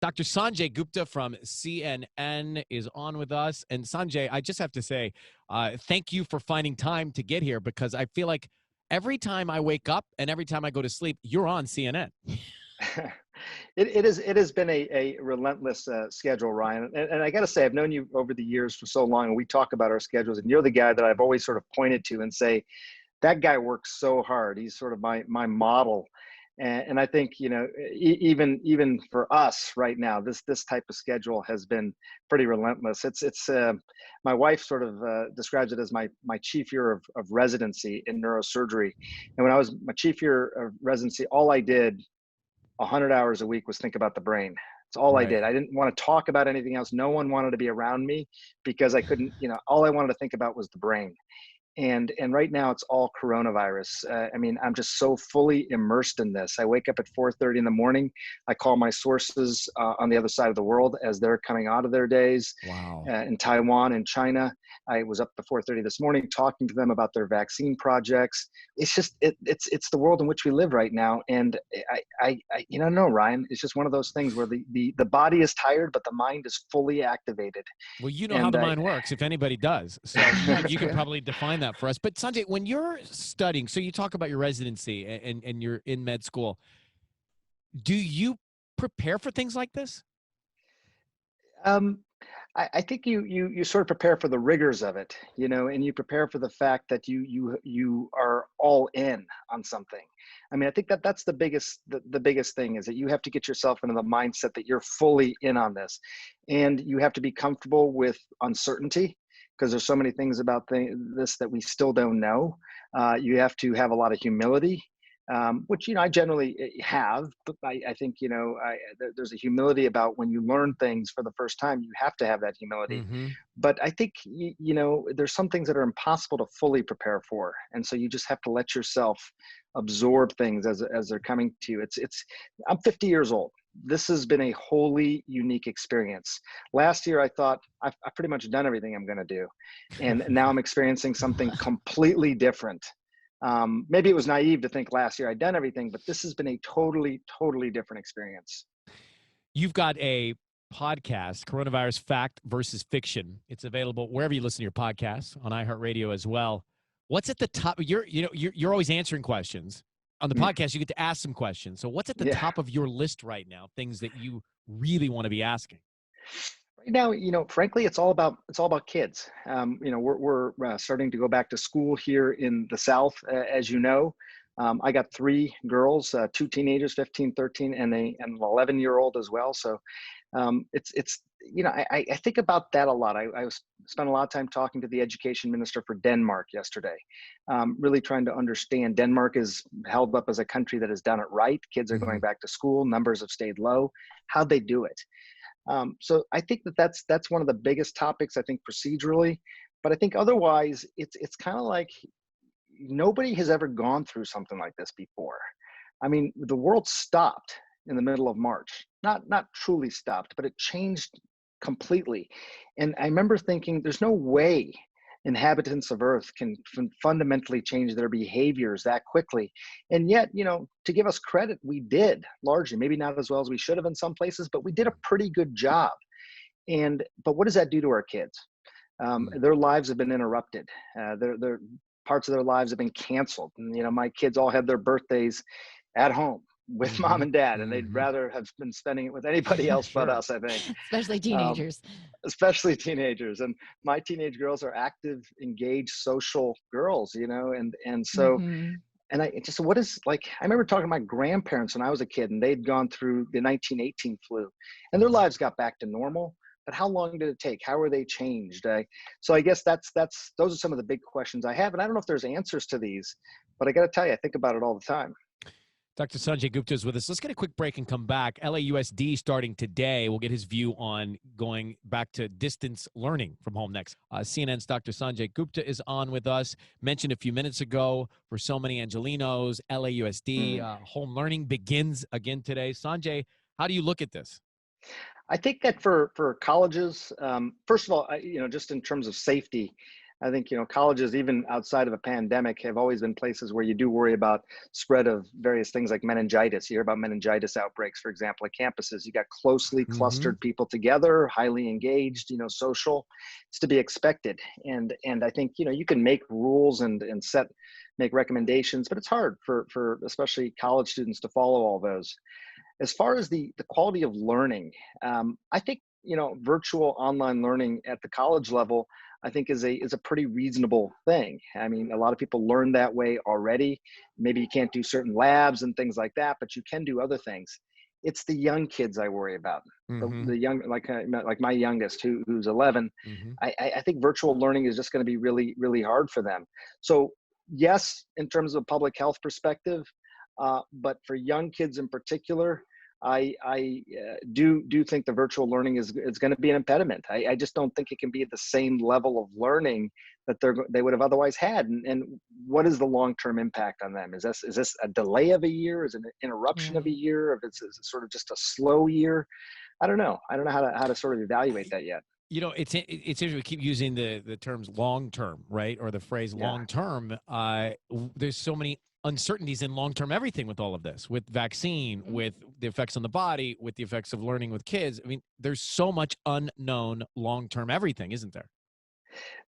Dr. Sanjay Gupta from CNN is on with us. And Sanjay, I just have to say, thank you for finding time to get here, because I feel like every time I wake up and every time I go to sleep, you're on CNN. It has been a relentless schedule, Ryan. And I got to say, I've known you over the years for so long, and we talk about our schedules, and you're the guy that I've always sort of pointed to and say, that guy works so hard. He's sort of my model. And I think, even for us right now, this type of schedule has been pretty relentless. It's my wife sort of describes it as my chief year of residency in neurosurgery. And when I was my chief year of residency, all I did 100 hours a week was think about the brain. It's all I Right. did. I didn't want to talk about anything else. No one wanted to be around me because I couldn't, all I wanted to think about was the brain. And right now it's all coronavirus. I mean, I'm just so fully immersed in this. I wake up at 4:30 in the morning. I call my sources on the other side of the world as they're coming out of their days. Wow. In Taiwan and China. I was up at 4:30 this morning talking to them about their vaccine projects. It's just it's the world in which we live right now. And I no, Ryan, it's just one of those things where the body is tired, but the mind is fully activated. Well, you know how And the mind works, if anybody does. So you can probably define that for us. But Sanjay, when you're studying, so you talk about your residency and you're in med school, do you prepare for things like this? I think you sort of prepare for the rigors of it, and you prepare for the fact that you are all in on something. I mean, I think that's the biggest thing is that you have to get yourself into the mindset that you're fully in on this, and you have to be comfortable with uncertainty because there's so many things about this that we still don't know. You have to have a lot of humility. Which I generally have, but I think there's a humility about when you learn things for the first time. You have to have that humility. Mm-hmm. But I think there's some things that are impossible to fully prepare for, and so you just have to let yourself absorb things as they're coming to you. I'm 50 years old. This has been a wholly unique experience. Last year, I thought I've pretty much done everything I'm going to do, and now I'm experiencing something completely different. Maybe it was naive to think last year I'd done everything, but this has been a totally, totally different experience. You've got a podcast, Coronavirus Fact versus Fiction. It's available wherever you listen to your podcasts, on iHeartRadio as well. What's at the top? You're always answering questions. On the podcast, you get to ask some questions. So what's at the top of your list right now, things that you really want to be asking? Right now, frankly, it's all about kids. We're starting to go back to school here in the South, as you know. I got 3 girls, 2 teenagers, 15, 13, and an 11-year-old as well. So I think about that a lot. I spent a lot of time talking to the education minister for Denmark yesterday, really trying to understand. Denmark is held up as a country that has done it right. Kids are going back to school. Numbers have stayed low. How'd they do it? So I think that's one of the biggest topics, I think, procedurally. But I think otherwise, it's kind of like nobody has ever gone through something like this before. I mean, the world stopped in the middle of March. Not truly stopped, but it changed completely. And I remember thinking, there's no way inhabitants of Earth can fundamentally change their behaviors that quickly. And yet, to give us credit, we did largely, maybe not as well as we should have in some places, but we did a pretty good job. But what does that do to our kids? Their lives have been interrupted. Their parts of their lives have been canceled. And, my kids all had their birthdays at home with mom and dad, and they'd rather have been spending it with anybody else but us, I think. Especially teenagers. Especially teenagers. And my teenage girls are active, engaged, social girls, and so, and I just, I remember talking to my grandparents when I was a kid, and they'd gone through the 1918 flu, and their lives got back to normal. But how long did it take? How were they changed? So I guess those are some of the big questions I have. And I don't know if there's answers to these, but I got to tell you, I think about it all the time. Dr. Sanjay Gupta is with us. Let's get a quick break and come back. LAUSD starting today. We'll get his view on going back to distance learning from home next. CNN's Dr. Sanjay Gupta is on with us. Mentioned a few minutes ago, for so many Angelinos, LAUSD home learning begins again today. Sanjay, how do you look at this? I think that for colleges, first of all, just in terms of safety, I think, colleges, even outside of a pandemic, have always been places where you do worry about spread of various things like meningitis. You hear about meningitis outbreaks, for example, at campuses. You got closely Hmm. clustered people together, highly engaged, social. It's to be expected. And I think, you can make rules and make recommendations, but it's hard for especially college students to follow all those. As far as the quality of learning, I think, virtual online learning at the college level, I think is a pretty reasonable thing. I mean, a lot of people learn that way already. Maybe you can't do certain labs and things like that, but you can do other things. It's the young kids I worry about. The Hmm. young, like my youngest, who's 11. Hmm. I think virtual learning is just going to be really, really hard for them. So yes, in terms of public health perspective, but for young kids in particular, I do think the virtual learning is going to be an impediment. I just don't think it can be at the same level of learning that they would have otherwise had. And what is the long term impact on them? Is this a delay of a year? Is it an interruption of a Right. year? If it's sort of just a slow year? I don't know. I don't know how to sort of evaluate that yet. It's interesting. We keep using the terms long term, right, or the phrase Yeah. long term. There's so many uncertainties in long term everything with all of this, with vaccine, with the effects on the body, with the effects of learning with kids. I mean, there's so much unknown long term everything, isn't there?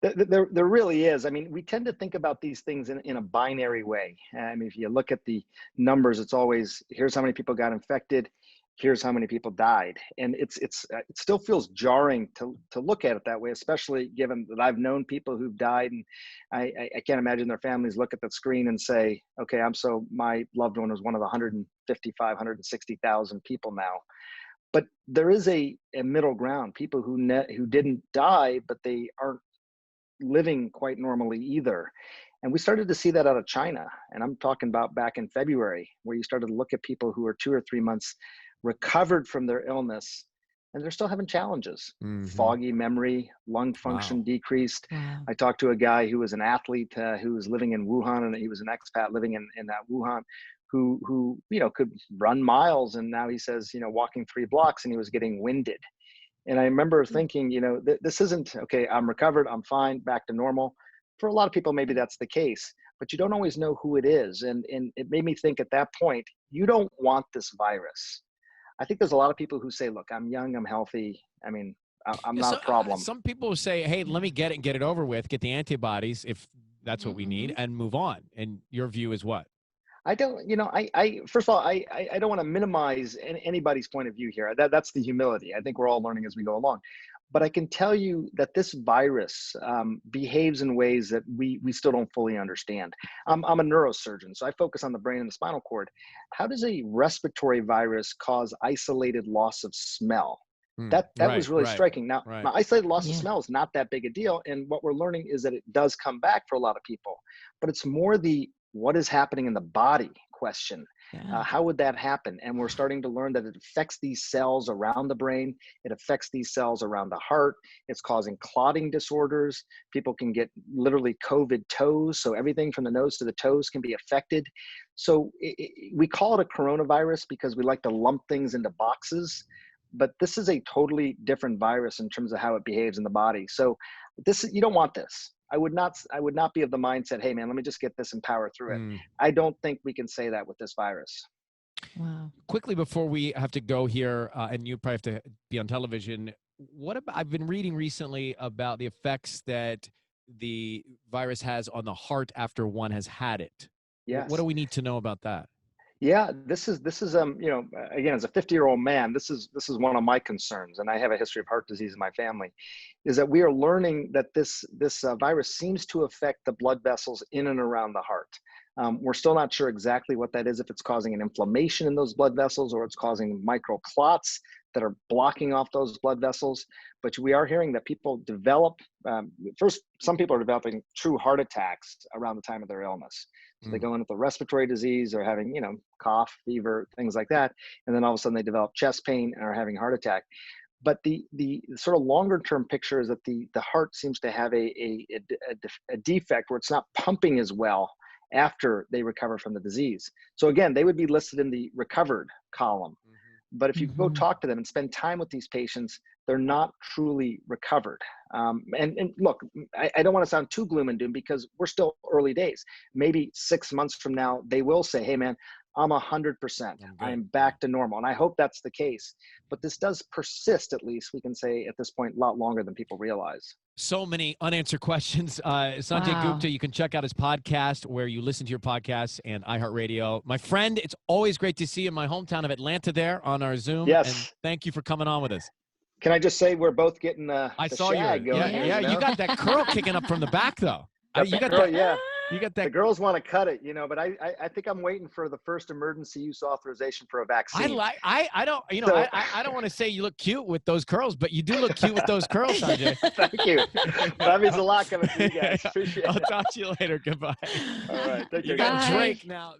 There really is. I mean, we tend to think about these things in a binary way. I mean, if you look at the numbers, it's always here's how many people got infected, here's how many people died, and it still feels jarring to look at it that way, especially given that I've known people who've died, and I can't imagine their families look at the screen and say, okay, my loved one was one of the 155, 160,000 people now. But there is a middle ground, people who didn't die, but they aren't living quite normally either. And we started to see that out of China. And I'm talking about back in February, where you started to look at people who are 2 or 3 months recovered from their illness, and they're still having challenges. Hmm. Foggy memory, lung Wow. function decreased. Wow. I talked to a guy who was an athlete who was living in Wuhan, and he was an expat living in that Wuhan, who could run miles, and now he says, walking 3 blocks, and he was getting winded. And I remember thinking, this isn't okay. I'm recovered. I'm fine. Back to normal. For a lot of people, maybe that's the case, but you don't always know who it is. And it made me think at that point, you don't want this virus. I think there's a lot of people who say, look, I'm young, I'm healthy. I mean, I'm Yeah, not so a problem. some people say, "Hey, let Yeah. me get it and get it over with, get the antibodies if that's what we need, Mm-hmm. and move on." And your view is what? I don't, first of all, I don't want to minimize anybody's point of view here. That's the humility. I think we're all learning as we go along. But I can tell you that this virus behaves in ways that we still don't fully understand. I'm a neurosurgeon, so I focus on the brain and the spinal cord. How does a respiratory virus cause isolated loss of smell? That was Right, really right, striking. Now, right. isolated loss of Yeah. smell is not that big a deal, and what we're learning is that it does come back for a lot of people. But it's more the what is happening in the body question. Yeah. How would that happen? And we're starting to learn that it affects these cells around the brain. It affects these cells around the heart. It's causing clotting disorders. People can get literally COVID toes. So everything from the nose to the toes can be affected. So we call it a coronavirus because we like to lump things into boxes. But this is a totally different virus in terms of how it behaves in the body. So you don't want this. I would not be of the mindset, hey man, let me just get this and power through it. Mm. I don't think we can say that with this virus. Wow. Quickly before we have to go here, and you probably have to be on television. What about? I've been reading recently about the effects that the virus has on the heart after one has had it. What do Yes. we need to know about that? Yeah, this is again, as a 50-year-old man, this is one of my concerns, and I have a history of heart disease in my family, is that we are learning that this virus seems to affect the blood vessels in and around the heart. We're still not sure exactly what that is, if it's causing an inflammation in those blood vessels or it's causing microclots that are blocking off those blood vessels. But we are hearing that people develop, first, some people are developing true heart attacks around the time of their illness. So they Mm. go in with a respiratory disease or having, cough, fever, things like that. And then all of a sudden they develop chest pain and are having heart attack. But the sort of longer term picture is that the heart seems to have a defect where it's not pumping as well after they recover from the disease. So again, they would be listed in the recovered column. But if you go talk to them and spend time with these patients, they're not truly recovered. And look, I don't want to sound too gloom and doom because we're still early days. Maybe 6 months from now, they will say, hey, man, I'm 100%. I'm back to normal. And I hope that's the case. But this does persist, at least we can say at this point, a lot longer than people realize. So many unanswered questions. Sanjay Gupta, you can check out his podcast where you listen to your podcasts and iHeartRadio. My friend, it's always great to see you in my hometown of Atlanta there on our Zoom. Yes. And thank you for coming on with us. Can I just say we're both getting I the saw shag you. going. Yeah, you got that curl kicking up from the back, though. You got that. The girls want to cut it, but I think I'm waiting for the first emergency use authorization for a vaccine. I don't want to say you look cute with those curls, but you do look cute with those curls, Sanjay. Thank you. That means a lot coming to you guys. Appreciate it. I'll talk to you later. Goodbye. All right. Take care. You got Drake now.